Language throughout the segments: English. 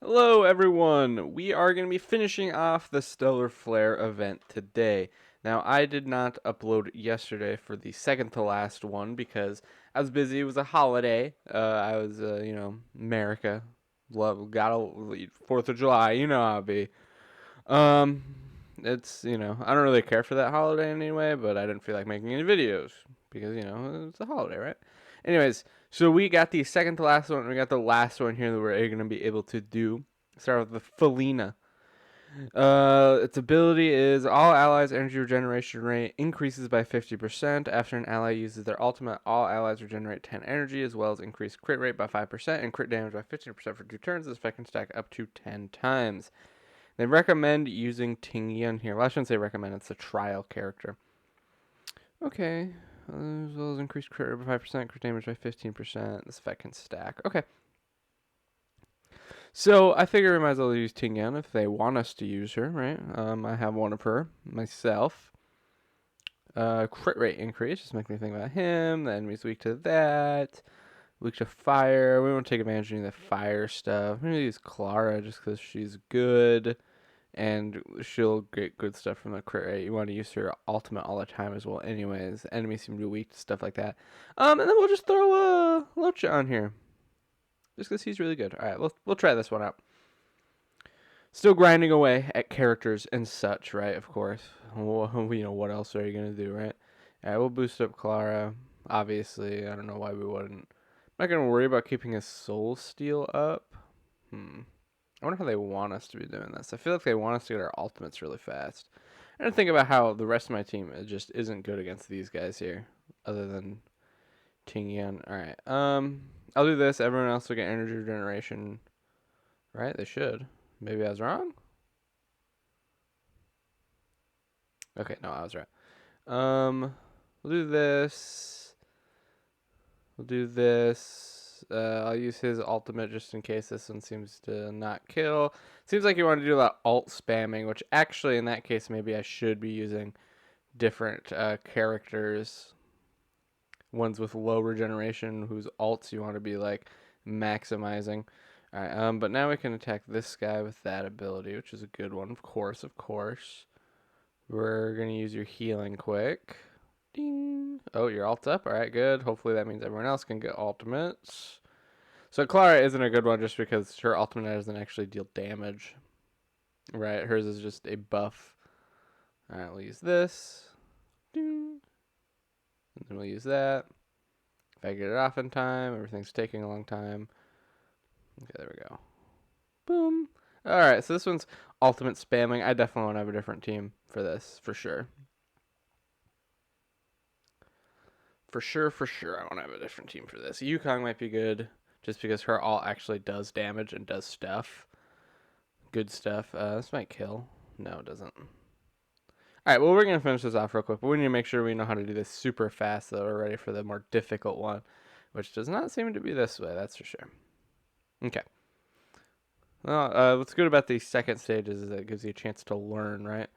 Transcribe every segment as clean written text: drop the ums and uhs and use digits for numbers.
Hello everyone! We are going to be finishing off the Stellar Flare event today. Now, I did not upload yesterday for the second to last one because I was busy. It was a holiday. I was, America. Love, gotta, 4th of July, you know how it be. Um, I don't really care for that holiday anyway, but I didn't feel like making any videos because, it's a holiday, right? Anyways, so we got the second to last one, and we got the last one here that we're going to be able to do. Start with the Felina. Its ability is all allies' energy regeneration rate increases by 50%. After an ally uses their ultimate, all allies regenerate 10 energy, as well as increase crit rate by 5% and crit damage by 15% for 2 turns. This effect can stack up to 10 times. They recommend using Ting Yun here. Well, I shouldn't say recommend, it's a trial character. Okay. As well as increased crit rate by 5%, crit damage by 15%. This effect can stack. Okay. So I figure we might as well use Ting Yun if they want us to use her, right? I have one of her myself. Crit rate increase, just make me think about him. The enemy's weak to that. Weak to fire. We want to take advantage of the fire stuff. Maybe use Clara just because she's good. And she'll get good stuff from the crit rate. You want to use her ultimate all the time as well anyways. Enemies seem to be weak to stuff like that. And then we'll just throw Locha on here. Just because he's really good. Alright, we'll try this one out. Still grinding away at characters and such, right? Of course. Well, what else are you going to do, right? Alright, we'll boost up Clara. Obviously, I don't know why we wouldn't. I'm not going to worry about keeping his soul steal up. I wonder how they want us to be doing this. I feel like they want us to get our ultimates really fast. And think about how the rest of my team just isn't good against these guys here, other than Ting Yan. Alright, I'll do this. Everyone else will get energy regeneration. Right? They should. Maybe I was wrong? Okay, no, I was right. We'll do this. We'll do this. I'll use his ultimate just in case this one seems to not kill. Seems like you want to do a lot of alt spamming, which actually in that case maybe I should be using different characters. Ones with low regeneration whose alts you want to be like maximizing. Alright, but now we can attack this guy with that ability, which is a good one, of course. We're going to use your healing quick. Ding. Oh, your ult's up. Alright, good. Hopefully that means everyone else can get ultimates. So Clara isn't a good one just because her ultimate doesn't actually deal damage. Right, hers is just a buff. Alright, we'll use this. Ding. And then we'll use that. If I get it off in time, everything's taking a long time. Okay, there we go. Boom. Alright, so this one's ultimate spamming. I definitely want to have a different team for this, for sure. For sure, I want to have a different team for this. Yukong might be good, just because her ult actually does damage and does stuff. Good stuff. This might kill. No, it doesn't. Alright, well, we're going to finish this off real quick, but we need to make sure we know how to do this super fast, so we're ready for the more difficult one, which does not seem to be this way, that's for sure. Okay. Well, what's good about these second stages is that it gives you a chance to learn, right?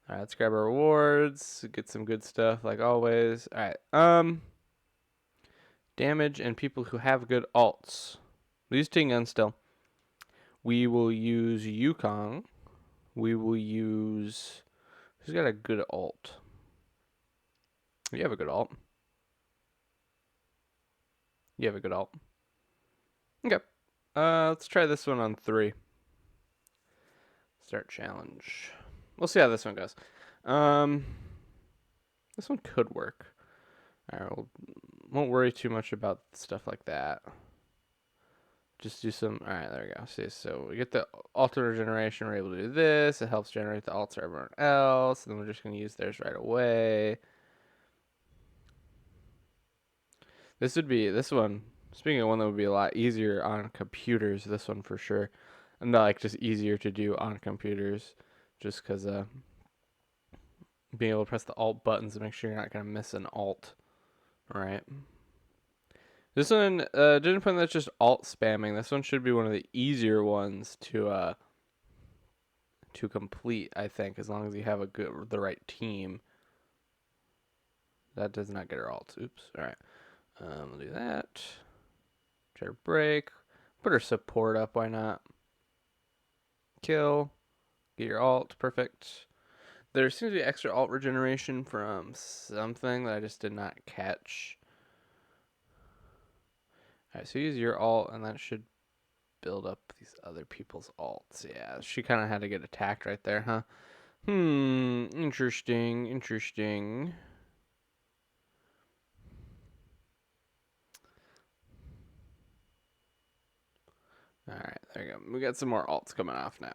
Alright, let's grab our rewards, get some good stuff, like always. Alright, damage and people who have good alts. We'll use Ting Yun still. We will use Yukong. We will use... Who's got a good alt? You have a good alt. You have a good alt. Okay. Let's try this one on 3. Start challenge. We'll see how this one goes. This one could work. Alright, won't worry too much about stuff like that. Just do some... Alright, there we go. See, so we get the alternate regeneration. We're able to do this. It helps generate the alts for everyone else. And then we're just going to use theirs right away. This one, speaking of one that would be a lot easier on computers, this one for sure. And like just easier to do on computers. Just because being able to press the alt buttons to make sure you're not going to miss an alt. Right. This one didn't put that's just alt spamming. This one should be one of the easier ones to complete, I think, as long as you have the right team. That does not get her alt. Oops. All right. We'll do that. Try to break. Put her support up. Why not? Kill. Get your alt. Perfect. There seems to be extra alt regeneration from something that I just did not catch. Alright, so use your alt, and that should build up these other people's alts. Yeah, she kind of had to get attacked right there, huh? Interesting, interesting. Alright, there you go. We got some more alts coming off now.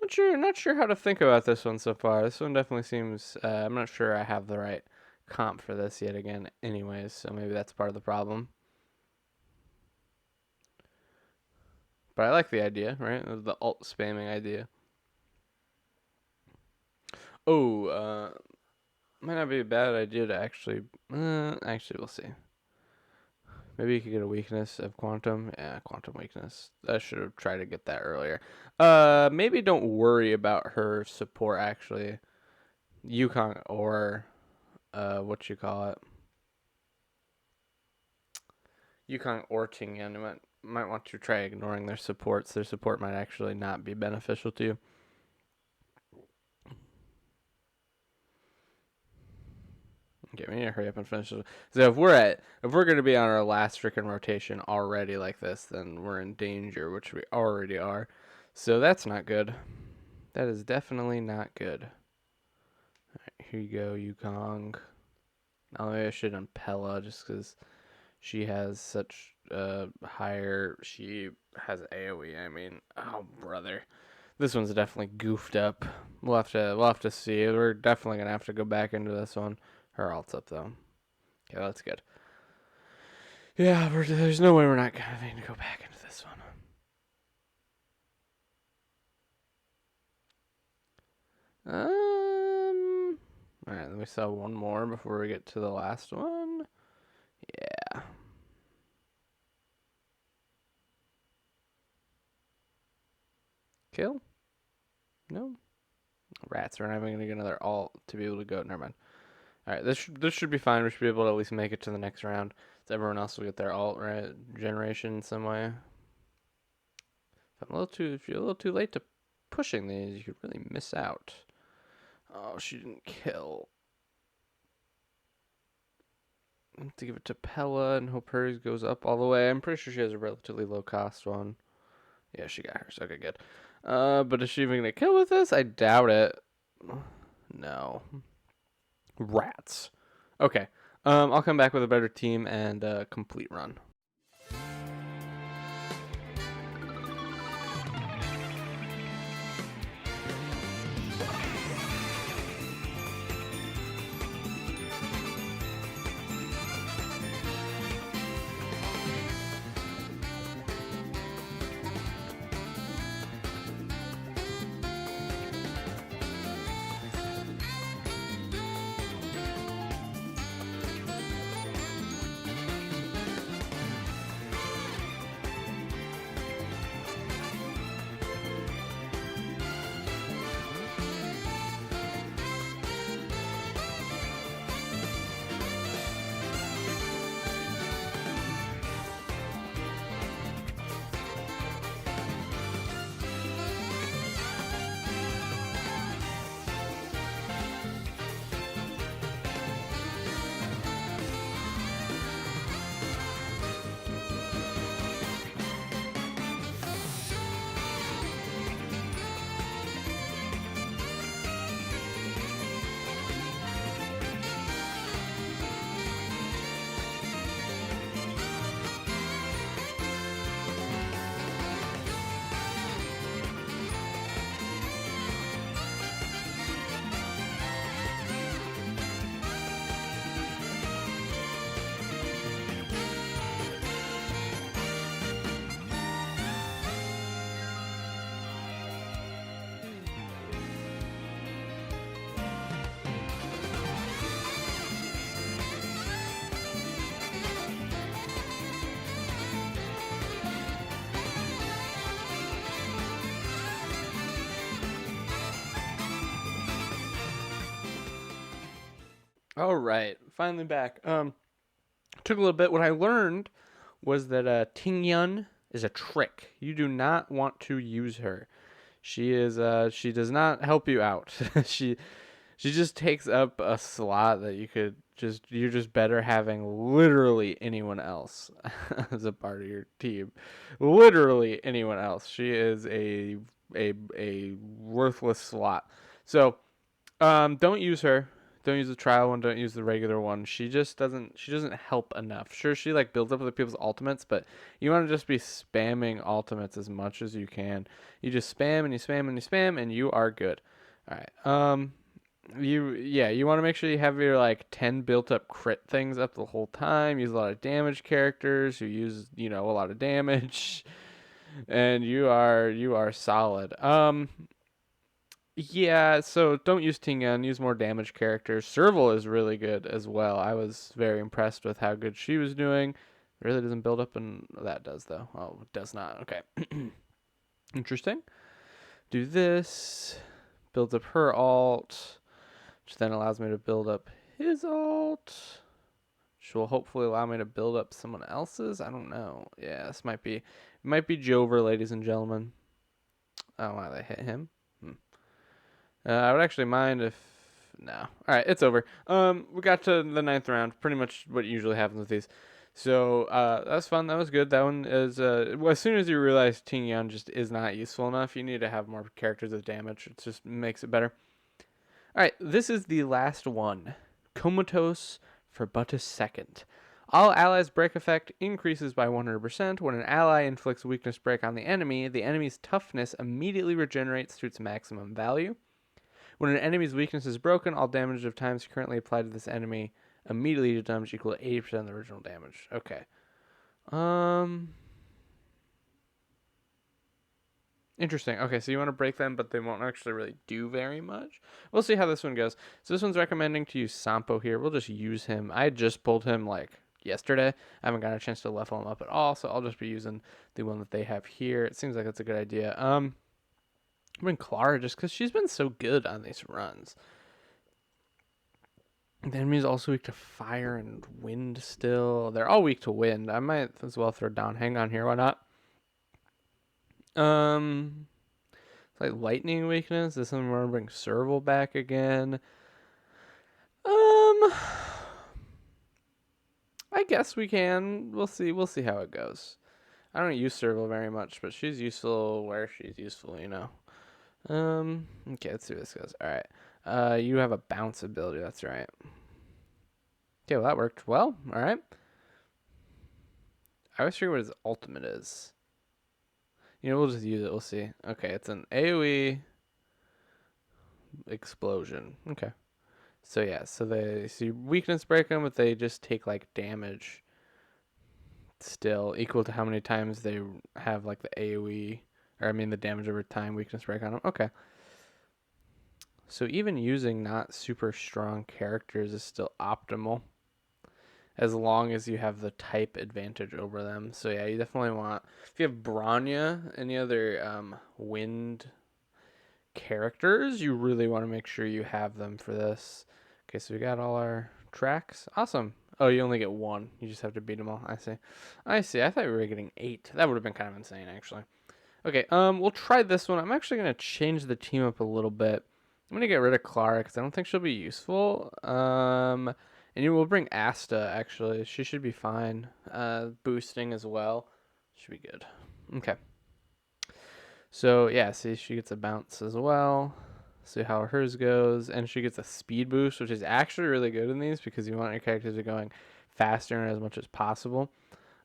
Not sure how to think about this one so far. This one definitely seems, I'm not sure I have the right comp for this yet again anyways, so maybe that's part of the problem. But I like the idea, right? The alt spamming idea. Oh, might not be a bad idea to actually, actually we'll see. Maybe you could get a weakness of quantum. Yeah, quantum weakness. I should have tried to get that earlier. Maybe don't worry about her support actually. Yukon or, what you call it. Yukon or Tingyan. You might want to try ignoring their supports. Their support might actually not be beneficial to you. Okay, we need to hurry up and finish this. So if we're gonna be on our last freaking rotation already like this, then we're in danger, which we already are. So that's not good. That is definitely not good. Alright, here you go, Yukong. Now maybe I should Pella just because she has such higher. She has AoE. I mean, oh brother, this one's definitely goofed up. We'll have to see. We're definitely gonna have to go back into this one. Her alt's up though. Okay, that's good. Yeah, there's no way we're not going to go back into this one. All right, let me sell one more before we get to the last one. Yeah. Kill? No. Rats. We're not even gonna get another alt to be able to go. Never mind. All right, this should be fine. We should be able to at least make it to the next round. So everyone else will get their alt right generation in some way. If you're a little too late to pushing these, you could really miss out. Oh, she didn't kill. I have to give it to Pella and hope hers goes up all the way. I'm pretty sure she has a relatively low cost one. Yeah, she got hers. Okay, good. But is she even gonna kill with this? I doubt it. No. Rats. Okay. I'll come back with a better team and a complete run. All right, finally back. Took a little bit. What I learned was that Tingyun is a trick. You do not want to use her. She does not help you out. she she just takes up a slot that you're just better having literally anyone else as a part of your team. Literally anyone else. She is a worthless slot. So don't use her. Don't use the trial one. Don't use the regular one. She doesn't help enough. Sure, she like builds up other people's ultimates, but you want to just be spamming ultimates as much as you can. You just spam and you spam and you spam, and you are good. All right. You want to make sure you have your like 10 built up crit things up the whole time. Use a lot of damage characters who use a lot of damage, and you are solid. Yeah, so don't use Tingen, use more damage characters. Serval is really good as well. I was very impressed with how good she was doing. It really doesn't build up, and that does, though. Oh, it does not. Okay. Interesting. Do this. Builds up her alt, which then allows me to build up his alt, which will hopefully allow me to build up someone else's. I don't know. Yeah, this might be Jover, ladies and gentlemen. Oh, wow, they hit him. I would actually mind if no. All right, it's over. We got to the ninth round. Pretty much what usually happens with these. So that was fun. That was good. That one is well, as soon as you realize Ting Yan just is not useful enough, you need to have more characters with damage. It just makes it better. All right, this is the last one. Comatose for but a second. All allies' break effect increases by 100%. When an ally inflicts weakness break on the enemy's toughness immediately regenerates to its maximum value. When an enemy's weakness is broken, all damage of times currently applied to this enemy immediately do damage equal to 80% of the original damage. Okay. Interesting. Okay, so you want to break them, but they won't actually really do very much. We'll see how this one goes. So this one's recommending to use Sampo here. We'll just use him. I just pulled him like yesterday. I haven't got a chance to level him up at all, so I'll just be using the one that they have here. It seems like that's a good idea. I'm in Clara just because she's been so good on these runs. The enemy's also weak to fire and wind still. They're all weak to wind. I might as well throw down hang on here. Why not? It's like lightning weakness. This one we're gonna bring Serval back again. I guess we can. We'll see. We'll see how it goes. I don't use Serval very much, but she's useful where she's useful, Okay, let's see where this goes. All right. You have a bounce ability. That's right. Okay, well that worked well. All right. I always forget what his ultimate is. We'll just use it. We'll see. Okay, it's an AoE explosion. Okay. So yeah, so they see weakness break them, but they just take like damage still equal to how many times they have like the AoE, or I mean the damage over time weakness break on them. Okay. So even using not super strong characters is still optimal, as long as you have the type advantage over them. So yeah, you definitely want, if you have Bronya, any other wind characters, you really want to make sure you have them for this. Okay, so we got all our tracks. Awesome. Oh, you only get one. You just have to beat them all. I see. I see. I thought we were getting 8. That would have been kind of insane, actually. Okay, we'll try this one. I'm actually going to change the team up a little bit. I'm going to get rid of Clara because I don't think she'll be useful. And we'll bring Asta, actually. She should be fine. Boosting as well. Should be good. Okay. So, yeah, see, she gets a bounce as well. See how hers goes. And she gets a speed boost, which is actually really good in these because you want your characters to be going faster and as much as possible.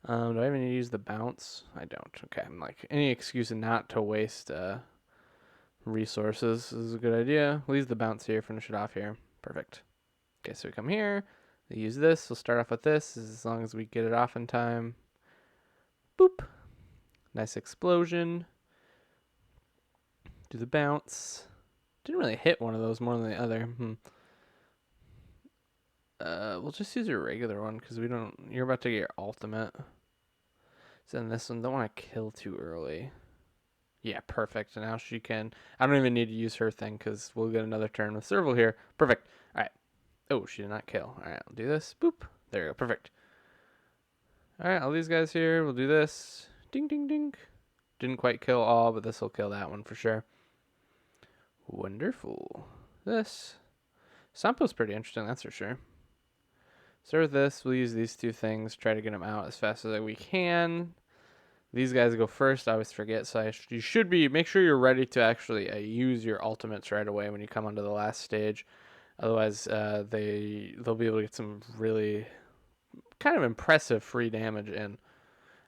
Do I even need to use the bounce? I don't. Okay, I'm like, any excuse not to waste resources is a good idea. We'll use the bounce here, finish it off here. Perfect. Okay, so we come here. We use this. We'll start off with this as long as we get it off in time. Boop. Nice explosion. Do the bounce. Didn't really hit one of those more than the other. We'll just use your regular one because we don't. You're about to get your ultimate. So then this one, don't want to kill too early. Yeah, perfect. And now she can. I don't even need to use her thing because we'll get another turn with Serval here. Perfect. All right. Oh, she did not kill. All right, I'll do this. Boop. There you go. Perfect. All right, all these guys here. We'll do this. Ding, ding, ding. Didn't quite kill all, but this will kill that one for sure. Wonderful. This. Sampo's pretty interesting, that's for sure. Start with this. We'll use these two things. Try to get them out as fast as we can. These guys go first. I always forget. So you should be. Make sure you're ready to actually use your ultimates right away when you come onto the last stage. Otherwise, they'll be able to get some really kind of impressive free damage in.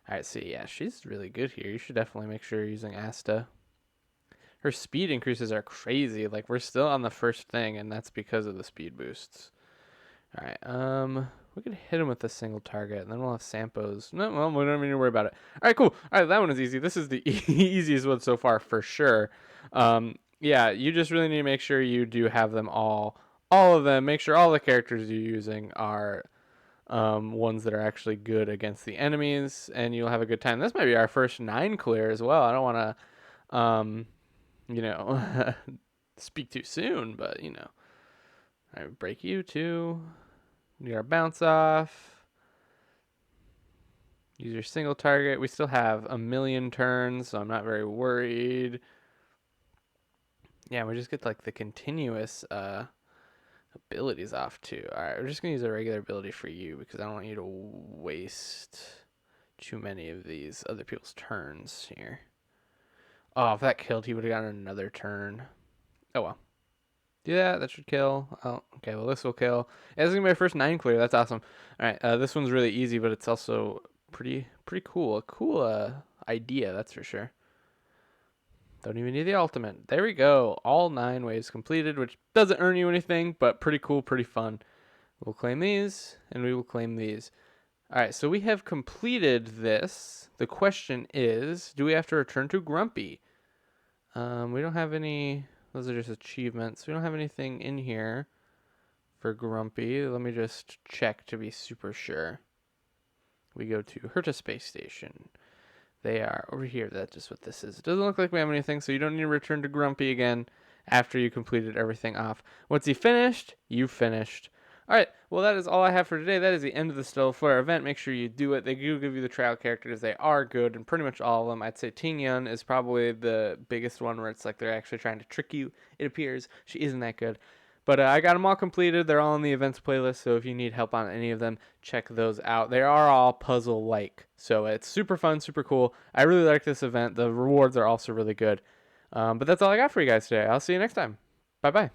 All right, see, yeah, she's really good here. You should definitely make sure you're using Asta. Her speed increases are crazy. Like, we're still on the first thing, and that's because of the speed boosts. All right, we could hit him with a single target, and then we'll have Sampo's. No, well, we don't even need to worry about it. All right, cool. All right, that one is easy. This is the easiest one so far for sure. Yeah, you just really need to make sure you do have them all of them. Make sure all the characters you're using are ones that are actually good against the enemies, and you'll have a good time. This might be our first 9 clear as well. I don't want to, you know, speak too soon, but you know. All right, break you too. Get our bounce off. Use your single target. We still have a million turns, so I'm not very worried. Yeah, we just get like the continuous abilities off too. All right, we're just gonna use a regular ability for you because I don't want you to waste too many of these other people's turns here. Oh, if that killed, he would have gotten another turn. Oh well. Do that. That should kill. Oh, okay. Well, this will kill. Yeah, this is gonna be my first 9 clear. That's awesome. All right. This one's really easy, but it's also pretty cool. A cool idea, that's for sure. Don't even need the ultimate. There we go. All 9 waves completed, which doesn't earn you anything, but pretty cool, pretty fun. We'll claim these, and we will claim these. All right. So we have completed this. The question is, do we have to return to Grumpy? We don't have any. Those are just achievements. We don't have anything in here for Grumpy. Let me just check to be super sure. We go to Herta Space Station. They are over here. That's just what this is. It doesn't look like we have anything, so you don't need to return to Grumpy again after you completed everything off. Once you finished, you finished. All right, well, that is all I have for today. That is the end of the Stellar Flare event. Make sure you do it. They do give you the trial characters. They are good, and pretty much all of them. I'd say Ting Yun is probably the biggest one where it's like they're actually trying to trick you, it appears. She isn't that good. But I got them all completed. They're all in the events playlist, so if you need help on any of them, check those out. They are all puzzle-like, so it's super fun, super cool. I really like this event. The rewards are also really good. But that's all I got for you guys today. I'll see you next time. Bye-bye.